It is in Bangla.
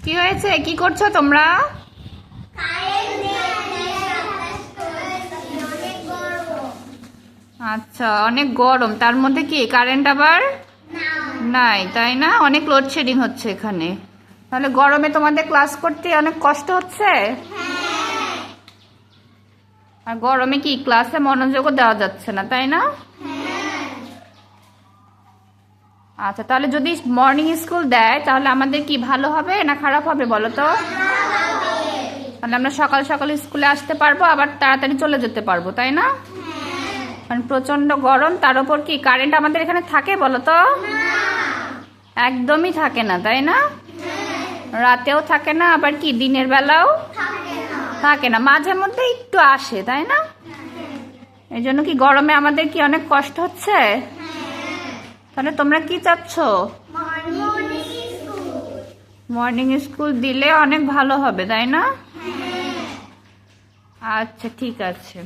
কি হয়েছে? কি করছো তোমরা? আচ্ছা, অনেক গরম, তার মধ্যে কি কারেন্ট আবার নাই, তাই না? অনেক লোডশেডিং হচ্ছে এখানে। তাহলে গরমে তোমাদের ক্লাস করতে অনেক কষ্ট হচ্ছে। আর গরমে কি ক্লাসে মনোযোগও দেওয়া যাচ্ছে না, তাই না? আচ্ছা, তাহলে যদি মর্নিং স্কুল দেয় তাহলে আমাদের কি ভালো হবে না খারাপ হবে বলো তো? তাহলে আমরা সকাল সকাল স্কুলে আসতে পারবো, আবার তাড়াতাড়ি চলে যেতে পারবো, তাই না? কারণ প্রচন্ড গরম, তার উপর কি কারেন্ট আমাদের এখানে থাকে বলো তো? একদমই থাকে না, তাই না? রাতেও থাকে না, আবার কি দিনের বেলাও থাকে না, মাঝে মধ্যে একটু আসে, তাই না? এই জন্য কি গরমে আমাদের কি অনেক কষ্ট হচ্ছে। তাহলে তোমরা কি চাচ্ছ? মর্নিং স্কুল দিলে অনেক ভালো হবে, তাই না? আচ্ছা, ঠিক আছে।